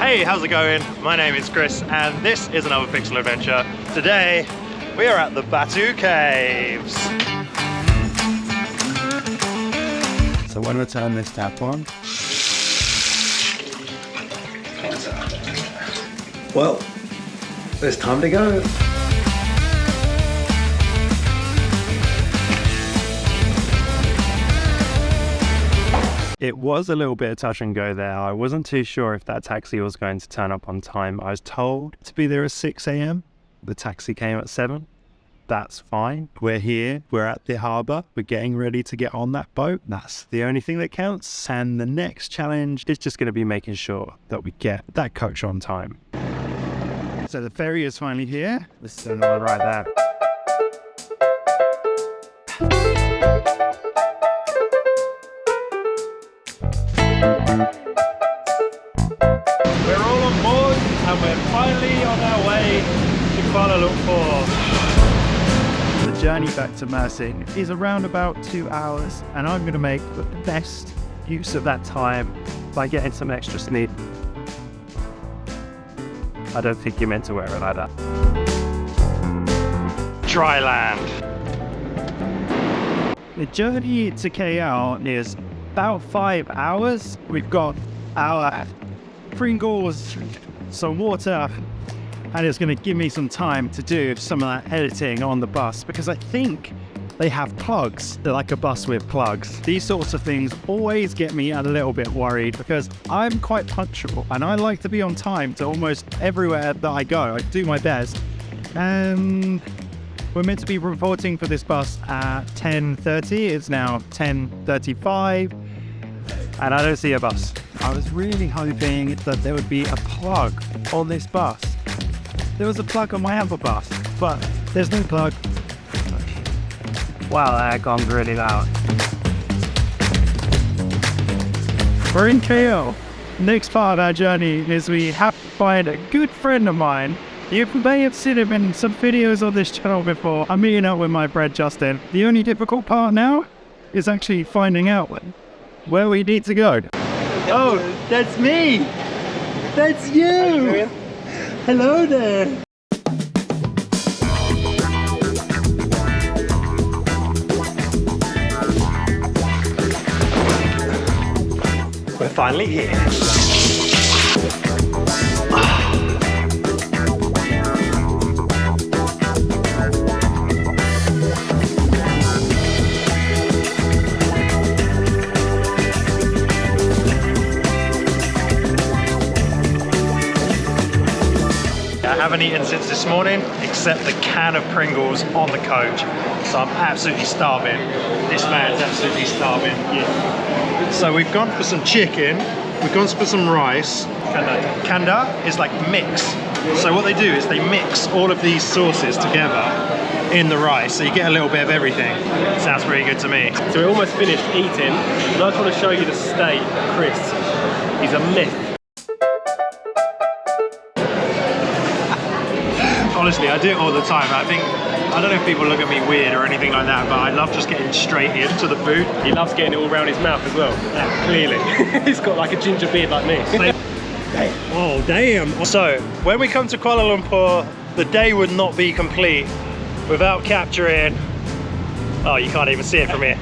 Hey, how's it going? My name is Chris and this is another Pixel Adventure. Today we are at the Batu Caves. So when we turn this tap on, well, it's time to go. it was a little bit of touch and go there. I wasn't too sure if that taxi was going to turn up on time. I was told to be there at 6 a.m. The taxi came at 7. That's fine. We're here, we're at the harbour, we're getting ready to get on that boat. That's the only thing that counts. And the next challenge is just going to be making sure that we get that coach on time. So the ferry is finally here. This is another right there. We're all on board and we're finally on our way to Kuala Lumpur. The journey back to Mersing is around about 2 hours, and I'm going to make the best use of that time by getting some extra sleep. I don't think you're meant to wear it like that. Dry land. The journey to KL is about 5 hours. We've got our Pringles, some water, and it's going to give me some time to do some of that editing on the bus, because I think they have plugs. They're like a bus with plugs. These sorts of things always get me a little bit worried because I'm quite punctual and I like to be on time to almost everywhere that I go. I do my best. And we're meant to be reporting for this bus at 10:30. It's now 10:35 and I don't see a bus. I was really hoping that there would be a plug on this bus. There was a plug on my other bus, but there's no plug. Wow, that gone really loud. We're in KL. Next part of our journey is we have to find a good friend of mine. You may have seen him in some videos on this channel before. I'm meeting up with my friend Justin. The only difficult part now is actually finding out where we need to go. Oh, that's me! That's you! Hello there! We're finally here. I haven't eaten since this morning, except the can of Pringles on the coach. So I'm absolutely starving. This man's absolutely starving. Yeah. So we've gone for some chicken, we've gone for some rice. Kandar is like mix. So what they do is they mix all of these sauces together in the rice, so you get a little bit of everything. Sounds pretty good to me. So we're almost finished eating, and I just want to show you the state of Chris. He's a myth. Honestly, I do it all the time. I don't know if people look at me weird or anything like that, but I love just getting straight into the food. He loves getting it all around his mouth as well. Yeah. Clearly. He's got like a ginger beard like me. Oh, damn. So, when we come to Kuala Lumpur, the day would not be complete without capturing... Oh, you can't even see it from here.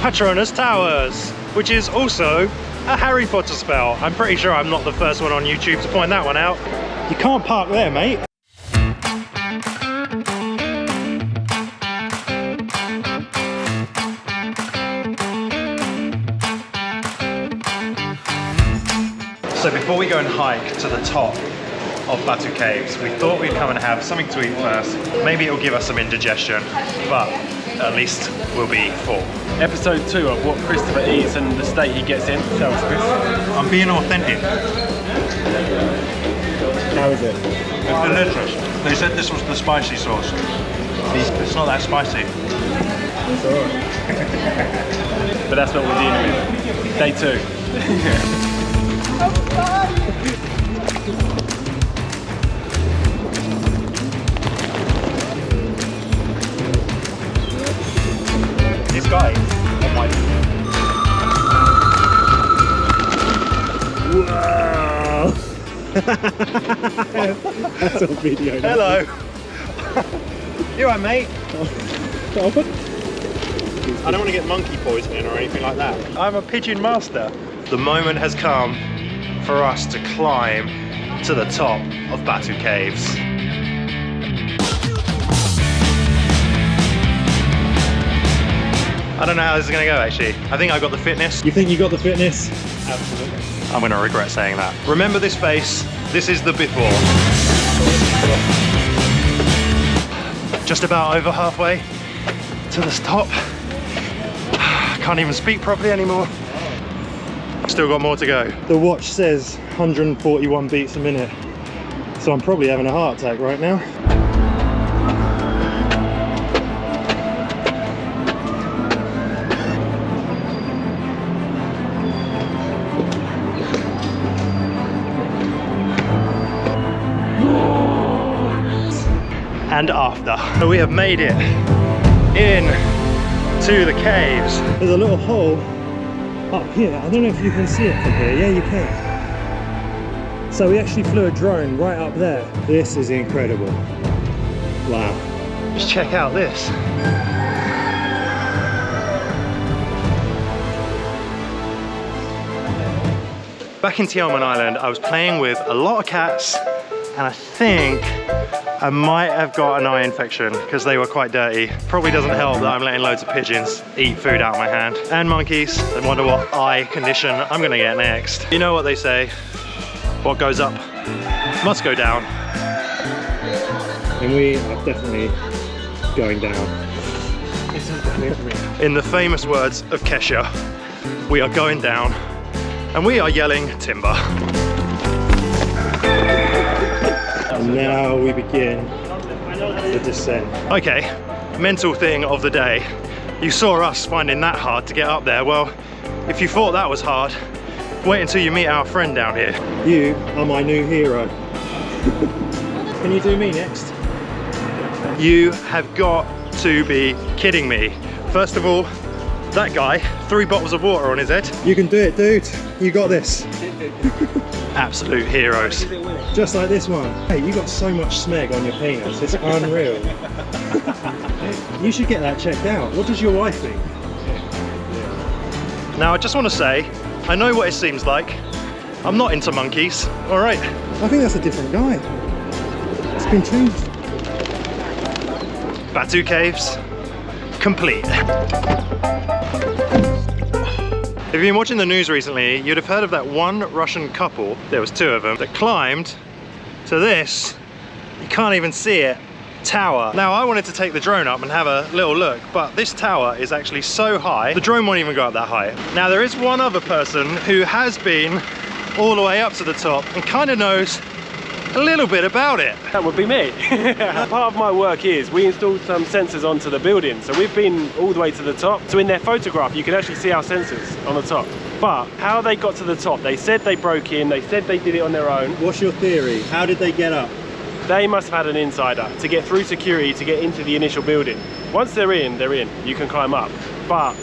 Petronas Towers, which is also a Harry Potter spell. I'm pretty sure I'm not the first one on YouTube to point that one out. You can't park there, mate. So before we go and hike to the top of Batu Caves, we thought we'd come and have something to eat first. Maybe it'll give us some indigestion, but at least we'll be full. Episode 2 of what Christopher eats and the state he gets in. Tell us, Chris. I'm being authentic. How is it? It's delicious. They said this was the spicy sauce. It's not that spicy. But that's what we're dealing with. Day 2. This guy, oh my. Whoa. That's on video. Hello. You alright, mate? I don't want to get monkey poisoning or anything like that. I'm a pigeon master. The moment has come for us to climb to the top of Batu Caves. I don't know how this is going to go actually. I think I got the fitness. You think you got the fitness? Absolutely. I'm going to regret saying that. Remember this face, this is the before. Just about over halfway to the top. I can't even speak properly anymore. Still got more to go. The watch says 141 beats a minute. So I'm probably having a heart attack right now. And after. So we have made it in to the caves. There's a little hole up here. I don't know if you can see it from here. Yeah, you can. So we actually flew a drone right up there. This is incredible. Wow. Just check out this. Back in Tiaman Island, I was playing with a lot of cats, and I think I might have got an eye infection because they were quite dirty. Probably doesn't help that I'm letting loads of pigeons eat food out of my hand. And monkeys. I wonder what eye condition I'm gonna get next. You know what they say, what goes up must go down. And we are definitely going down. This is definitely in the famous words of Kesha, we are going down and we are yelling timber. And now we begin the descent. Okay, mental thing of the day. You saw us finding that hard to get up there. Well, if you thought that was hard, wait until you meet our friend down here. You are my new hero. Can you do me next? You have got to be kidding me. First of all, that guy, 3 bottles of water on his head. You can do it, dude. You got this. Absolute heroes. Just like this one. Hey, you got so much smeg on your penis, it's unreal. You should get that checked out. What does your wife think? Now I just want to say, I know what it seems like. I'm not into monkeys, alright? I think that's a different guy. It's been changed. Batu Caves, complete. If you've been watching the news recently, you'd have heard of that one Russian couple, there was 2 of them, that climbed to this, you can't even see it, tower. Now I wanted to take the drone up and have a little look, but this tower is actually so high, the drone won't even go up that high. Now there is one other person who has been all the way up to the top and kind of knows a little bit about it. That would be me. Part of my work is we installed some sensors onto the building, so we've been all the way to the top. So in their photograph you can actually see our sensors on the top. But how they got to the top, they said they broke in, they said they did it on their own. What's your theory? How did they get up? They must have had an insider to get through security to get into the initial building. Once they're in, you can climb up. But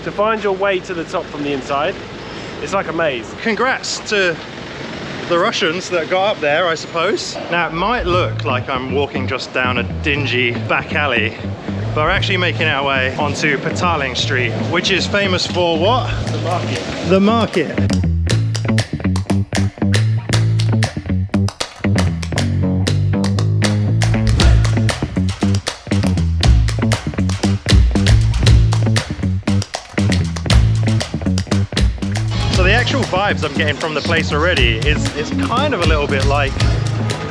to find your way to the top from the inside, it's like a maze. Congrats to the Russians that got up there, I suppose. Now it might look like I'm walking just down a dingy back alley, but we're actually making our way onto Petaling Street, which is famous for what? The market. The market. Vibes I'm getting from the place already is it's kind of a little bit like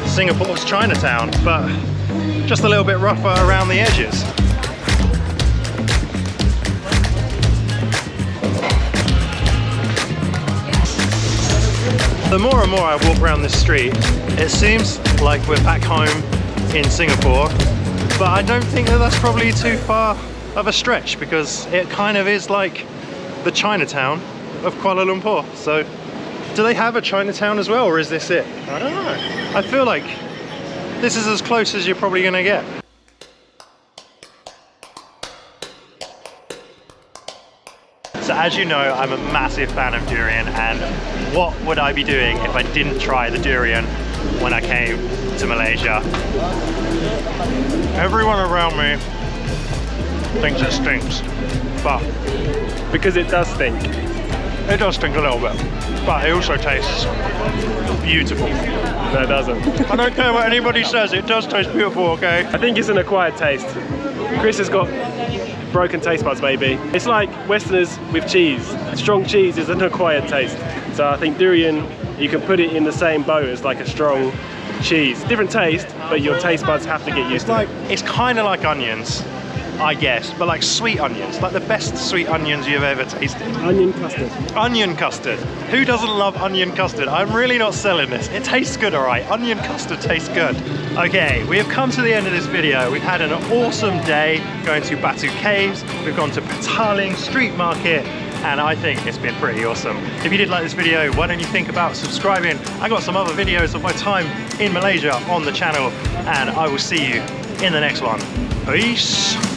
Singapore's Chinatown, but just a little bit rougher around the edges. The more and more I walk around this street, it seems like we're back home in Singapore, but I don't think that that's probably too far of a stretch, because it kind of is like the Chinatown of Kuala Lumpur. So do they have a Chinatown as well, or is this it? I don't know. I feel like this is as close as you're probably gonna get. So as you know, I'm a massive fan of durian, and what would I be doing if I didn't try the durian when I came to Malaysia? Everyone around me thinks it stinks, but Because it does stink. it does stink a little bit, but it also tastes beautiful. No, it doesn't. I don't care what anybody says, it does taste beautiful, okay? I think it's an acquired taste. Chris has got broken taste buds, maybe. It's like Westerners with cheese. Strong cheese is an acquired taste. So I think durian, you can put it in the same boat as like a strong cheese. Different taste, but your taste buds have to get used to it. It's kind of like onions, I guess, but like sweet onions, like the best sweet onions you've ever tasted. Onion custard. Onion custard. Who doesn't love onion custard? I'm really not selling this. It tastes good, all right. Onion custard tastes good. Okay, we have come to the end of this video. We've had an awesome day going to Batu Caves. We've gone to Petaling Street Market, and I think it's been pretty awesome. If you did like this video, why don't you think about subscribing? I got some other videos of my time in Malaysia on the channel, and I will see you in the next one. Peace.